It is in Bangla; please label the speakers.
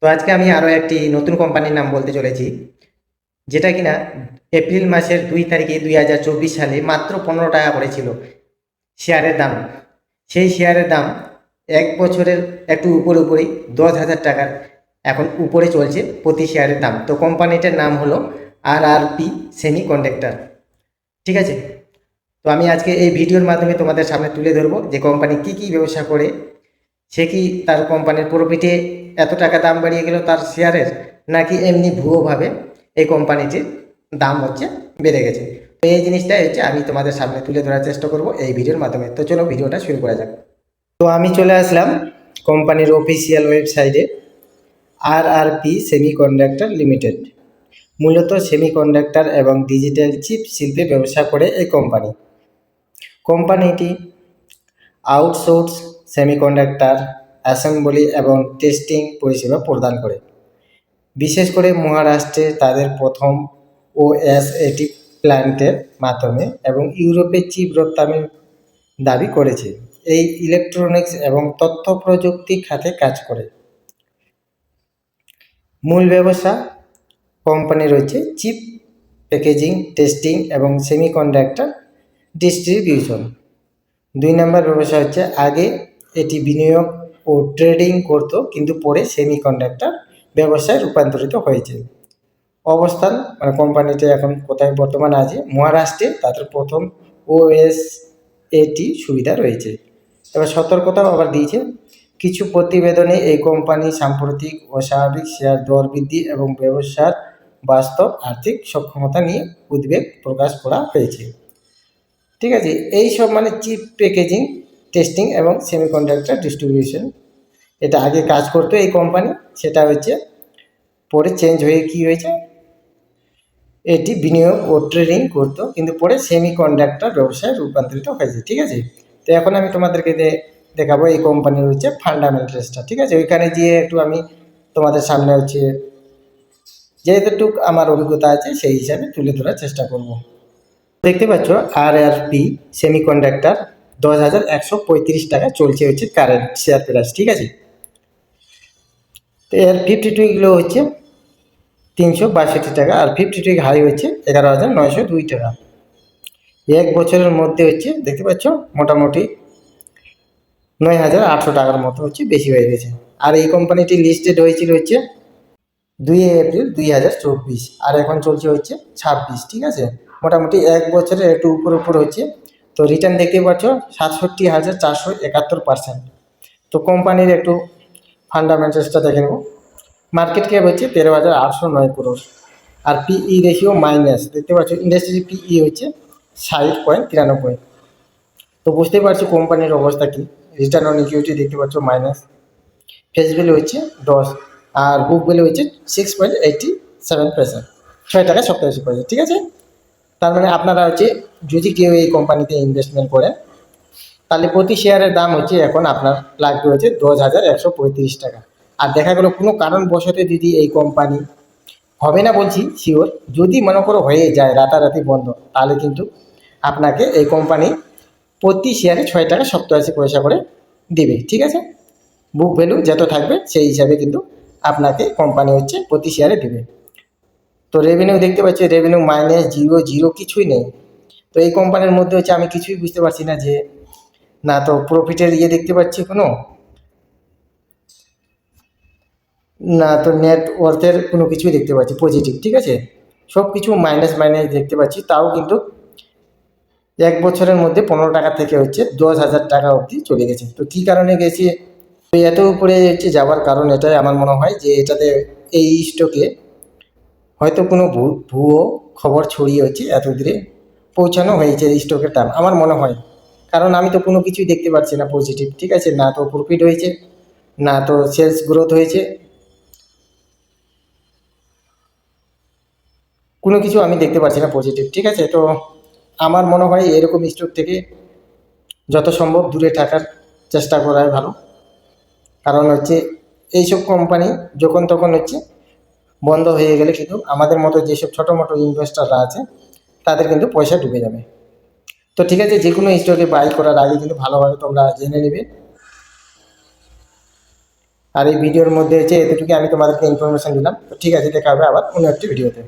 Speaker 1: তো আজকে আমি আরো একটি নতুন কোম্পানির নাম বলতে চলেছি, যেটা কিনা এপ্রিল মাসের 2 তারিখে 2024 সালে মাত্র 15 টাকা করেছিল শেয়ারের দাম। সেই শেয়ারের দাম 1 বছরের একটু উপরেই 10,000 টাকার এখন উপরে চলছে প্রতি শেয়ারের দাম। তো কোম্পানিটার নাম হলো RRP সেমি কন্ডাক্টর। ঠিক আছে, তো আমি আজকে এই ভিডিওর মাধ্যমে তোমাদের সামনে তুলে ধরবো যে কোম্পানি কি কি ব্যবসা করে, সে কি তার কোম্পানির প্রফিটে এত টাকা দাম বাড়িয়ে গেল তার শেয়ারের, নাকি এমনি ভুয়োভাবে এই কোম্পানিটির দাম বেড়ে গেছে। তো এই জিনিসটাই আমি তোমাদের সামনে তুলে ধরার চেষ্টা করব এই ভিডিওর মাধ্যমে। তো চলো ভিডিওটা শুরু করা যাক। তো আমি চলে আসলাম কোম্পানির অফিসিয়াল ওয়েবসাইটে। RRP সেমিকন্ডাক্টর লিমিটেড মূলত সেমিকন্ডাক্টর এবং ডিজিটাল চিপ শিল্পে ব্যবসা করে এই কোম্পানিটি আউটসোর্স সেমিকন্ডাক্টর অ্যাসেম্বলি এবং টেস্টিং পরিষেবা প্রদান করে। বিশেষ করে মহারাষ্ট্রে তাদের প্রথম OSAT প্ল্যান্টের মাধ্যমে এবং ইউরোপে চিপ রপ্তানির দাবি করেছে। এই ইলেকট্রনিক্স এবং তথ্য প্রযুক্তি খাতে কাজ করে। মূল ব্যবসা কোম্পানি রয়েছে চিপ প্যাকেজিং, টেস্টিং এবং সেমিকন্ডাক্টর ডিস্ট্রিবিউশন। 2 নম্বর ব্যবসা হচ্ছে, আগে এটি বিনিয়োগ ও ট্রেডিং করত, কিন্তু পরে সেমিকন্ডাক্টর ব্যবসায় রূপান্তরিত হয়েছে। অবস্থান মানে কোম্পানিটি এখন কোথায় বর্তমানে আছে? মহারাষ্ট্রে তাদের প্রথম OSAT সুবিধা রয়েছে। এবার সতর্কতাও আবার দিয়েছে। কিছু প্রতিবেদনে এই কোম্পানি সাম্প্রতিক অস্বাভাবিক শেয়ার দর বৃদ্ধি এবং ব্যবসার বাস্তব আর্থিক সক্ষমতা নিয়ে উদ্বেগ প্রকাশ করা হয়েছে। ঠিক আছে, এই সব মানে চিপ প্যাকেজিং, টেস্টিং এবং সেমিকন্ডাক্টর ডিস্ট্রিবিউশন, এটা আগে কাজ করতো এই কোম্পানি, সেটা পরে চেঞ্জ হয়ে কি হয়েছে, এটি বিনিয়োগ ও ট্রেডিং করতো, কিন্তু পরে সেমিকন্ডাক্টর ব্যবসায় রূপান্তরিত হয়েছে। ঠিক আছে, তো এখন আমি তোমাদেরকে দেখাবো এই কোম্পানির ফান্ডামেন্টালসটা। ঠিক আছে, ওইখানে গিয়ে একটু আমি তোমাদের সামনে যেহেতু আমার অভিজ্ঞতা আছে সেই হিসাবে তুলে ধরার চেষ্টা করব। দেখতে পাচ্ছ RRP সেমিকন্ডাক্টর 10,135 টাকা চলছে কারেন্ট শেয়ার প্রাইস। ঠিক আছে, তো এর 52 এগুলো 362 টাকা, আর 52 হাই 11,902 টাকা। 1 বছরের মধ্যে দেখতে পাচ্ছ মোটামুটি 9,800 টাকার মতো বেশি হয়ে গেছে। আর এই কোম্পানিটি লিস্টেড হয়েছিল 2 এপ্রিল 2024, আর এখন চলছে 26। ঠিক আছে, মোটামুটি 1 বছরের একটু উপর তো রিটার্ন দেখতে পাচ্ছ 67,471%। তো কোম্পানির একটু ফান্ডামেন্টালসটা দেখে নেব। মার্কেট ক্যাপ 13,809 crore, আর PE রেশিও মাইনাস। দেখতে পাচ্ছ ইন্ডাস্ট্রি PE 60.93। তো বুঝতে পারছো কোম্পানির অবস্থা কি। রিটার্ন অন ইকুইটি দেখতে পাচ্ছ মাইনাস। ফেস ভ্যালু 10, আর বুক ভ্যালু 6.87%, 6 টাকা 87 পয়সা। ঠিক আছে, তার মানে আপনারা যদি কেউ এই কোম্পানিতে ইনভেস্টমেন্ট করেন, তাহলে প্রতি শেয়ারের দাম এখন আপনার লাগবে 10,135 টাকা। আর দেখা গেলো কোনো কারণবশত যদি এই কোম্পানি, হবে না বলছি শিওর, যদি মনে করো হয়ে যায় রাতারাতি বন্ধ, তাহলে কিন্তু আপনাকে এই কোম্পানি প্রতি শেয়ারে 6 টাকা 87 পয়সা করে দিবে। ঠিক আছে, বুক ভ্যালু যত থাকবে সেই হিসাবে কিন্তু আপনাকে কোম্পানি প্রতি শেয়ারে দেবে। তো রেভিনিউ দেখতে পাচ্ছি, রেভিনিউ মাইনাস, জিরো জিরো, কিছুই নেই। তো এই কোম্পানির মধ্যে আমি কিছুই বুঝতে পারছি না, যে না তো প্রফিটের দেখতে পাচ্ছি কোনো, না তো নেটওয়ার্থের কোনো কিছুই দেখতে পাচ্ছি পজিটিভ। ঠিক আছে, সব কিছু মাইনাস মাইনাস দেখতে পাচ্ছি। তাও কিন্তু 1 বছরের মধ্যে 15 টাকা থেকে 10,000 টাকা অবধি চলে গেছে। তো কী কারণে গেছে, এত উপরে যাওয়ার কারণ এটাই আমার মনে হয়, যে এটাতে এই স্টকে হয়তো কোনো ভুয়ো খবর ছড়িয়ে এত দূরে পৌঁছানো হয়েছে এই স্টকের দাম, আমার মনে হয়। কারণ আমি তো কোনো কিছুই দেখতে পাচ্ছি না পজিটিভ। ঠিক আছে, না তো প্রফিট হয়েছে, না তো সেলস গ্রোথ হয়েছে, কোনো কিছু আমি দেখতে পাচ্ছি না পজিটিভ। ঠিক আছে, তো আমার মনে হয় এরকম স্টক থেকে যত সম্ভব দূরে থাকার চেষ্টা করাই ভালো। কারণ এইসব কোম্পানি যখন তখন বন্ধ হয়ে গেলে কিন্তু আমাদের মতো যেসব ছোটো মোটো ইনভেস্টাররা আছে তাদের কিন্তু পয়সা ডুবে যাবে। তো ঠিক আছে, যে কোনো স্টকে বাই করার আগে কিন্তু ভালোভাবে তোমরা জেনে নেবে। আর এই ভিডিওর মধ্যে হচ্ছে এতটুকু আমি তোমাদেরকে ইনফরমেশন দিলাম। তো ঠিক আছে, দেখা হবে আবার অন্য একটি ভিডিওতে।